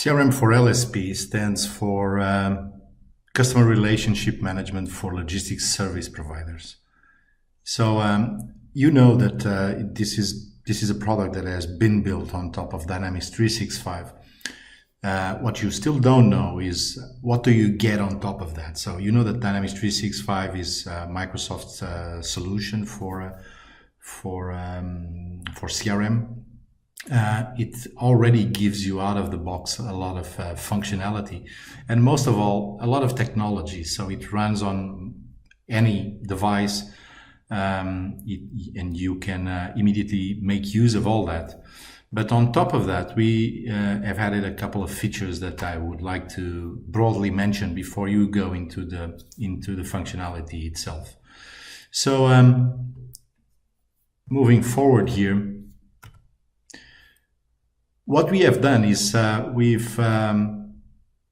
CRM4LSP stands for Customer Relationship Management for Logistics Service Providers. So you know that this is a product that has been built on top of Dynamics 365. What you still don't know is what do you get on top of that. So you know that Dynamics 365 is Microsoft's solution for CRM. It already gives you out of the box a lot of functionality, and most of all, a lot of technology. So it runs on any device, and you can immediately make use of all that. But on top of that, we have added a couple of features that I would like to broadly mention before you go into the functionality itself. So moving forward here, what we have done is we've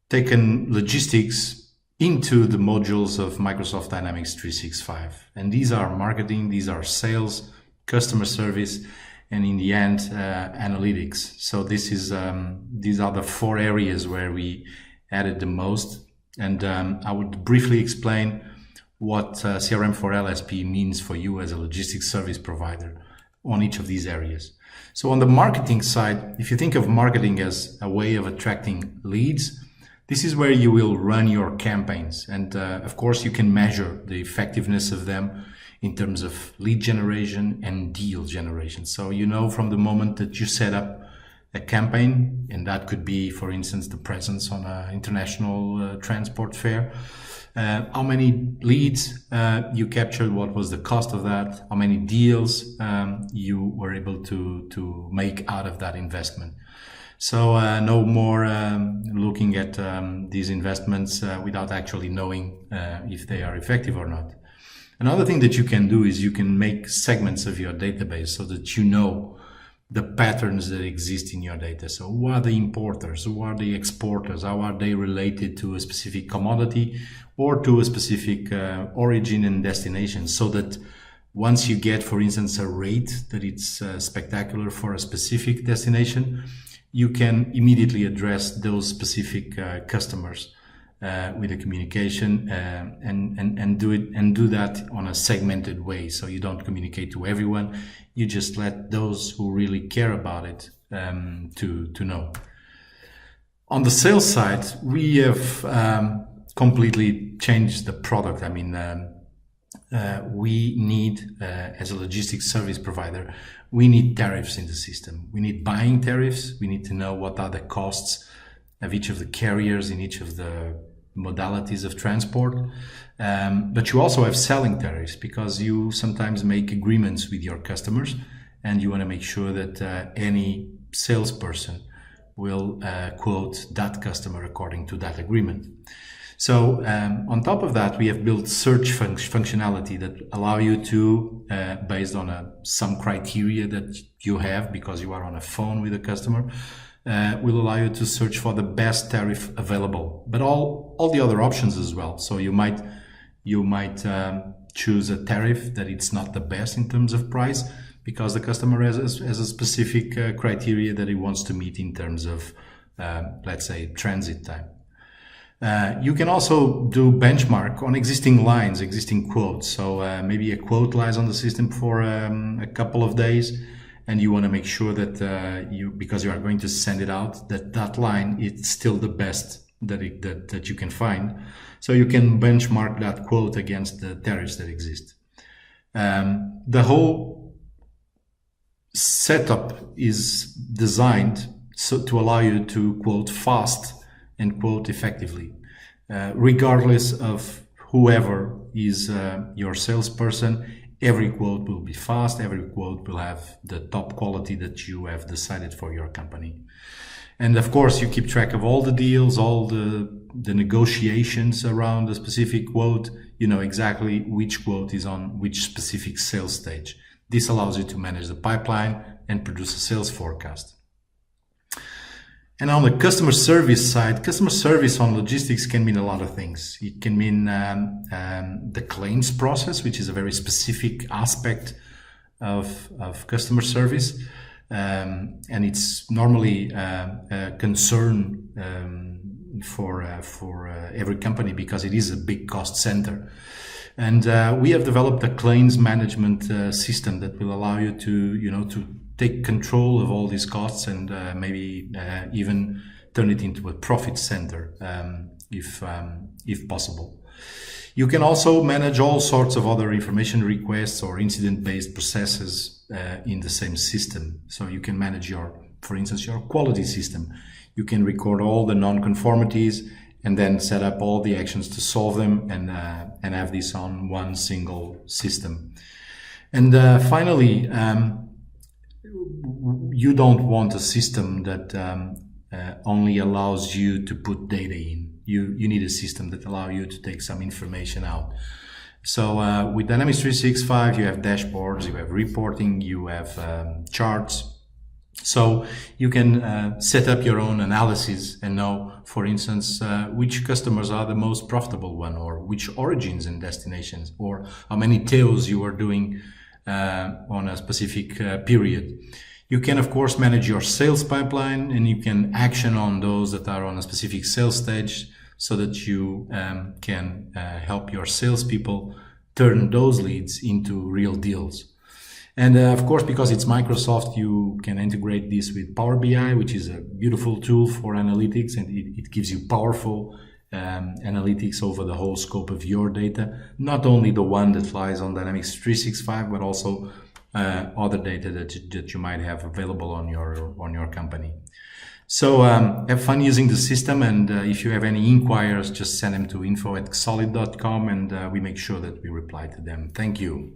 taken logistics into the modules of Microsoft Dynamics 365. And these are marketing, these are sales, customer service, and in the end, analytics. So these are the four areas where we added the most. And I would briefly explain what CRM4LSP means for you as a logistics service provider on each of these areas. So on the marketing side, if you think of marketing as a way of attracting leads, this is where you will run your campaigns. And of course, you can measure the effectiveness of them in terms of lead generation and deal generation. So you know from the moment that you set up a campaign, and that could be, for instance, the presence on an international transport fair, how many leads you captured, what was the cost of that, how many deals you were able to make out of that investment. So no more looking at these investments without actually knowing if they are effective or not. Another thing that you can do is you can make segments of your database so that you know the patterns that exist in your data. So who are the importers? Who are the exporters? How are they related to a specific commodity or to a specific origin and destination? So that once you get, for instance, a rate that it's spectacular for a specific destination, you can immediately address those specific customers with a communication and do that on a segmented way. So you don't communicate to everyone. You just let those who really care about it to know. On the sales side, we have completely changed the product. I mean, we need, as a logistics service provider, we need tariffs in the system. We need buying tariffs. We need to know what are the costs of each of the carriers in each of the modalities of transport. But you also have selling tariffs, because you sometimes make agreements with your customers and you want to make sure that any salesperson will quote that customer according to that agreement. So on top of that, we have built search functionality that allow you to, based on some criteria that you have because you are on a phone with a customer, will allow you to search for the best tariff available, but all the other options as well. So you might choose a tariff that it's not the best in terms of price because the customer has a specific criteria that he wants to meet in terms of, let's say, transit time. You can also do benchmark on existing lines, existing quotes. So maybe a quote lies on the system for a couple of days, and you want to make sure that because you are going to send it out, that line is still the best that you can find. So you can benchmark that quote against the tariffs that exist. The whole setup is designed to allow you to quote fast and quote effectively, regardless of whoever is your salesperson. Every quote will be fast. Every quote will have the top quality that you have decided for your company. And of course, you keep track of all the deals, all the negotiations around a specific quote. You know exactly which quote is on which specific sales stage. This allows you to manage the pipeline and produce a sales forecast. And on the customer service side, customer service on logistics can mean a lot of things. It can mean the claims process, which is a very specific aspect of customer service. and it's normally a concern for every company because it is a big cost center. And we have developed a claims management system that will allow you to take control of all these costs and maybe even turn it into a profit center if possible. You can also manage all sorts of other information requests or incident-based processes in the same system. So you can manage for instance, your quality system. You can record all the non-conformities and then set up all the actions to solve them and have this on one single system. And finally, you don't want a system that only allows you to put data in. You need a system that allows you to take some information out. So with Dynamics 365, you have dashboards, you have reporting, you have charts. So you can set up your own analysis and know, for instance, which customers are the most profitable one, or which origins and destinations, or how many tails you are doing on a specific period. You can, of course, manage your sales pipeline, and you can action on those that are on a specific sales stage so that you can help your salespeople turn those leads into real deals. And of course, because it's Microsoft, you can integrate this with Power BI, which is a beautiful tool for analytics, and it gives you powerful analytics over the whole scope of your data, not only the one that lies on Dynamics 365, but also other data that you might have available on your company. So have fun using the system, and if you have any inquiries, just send them to info@solid.com, and we make sure that we reply to them. Thank you.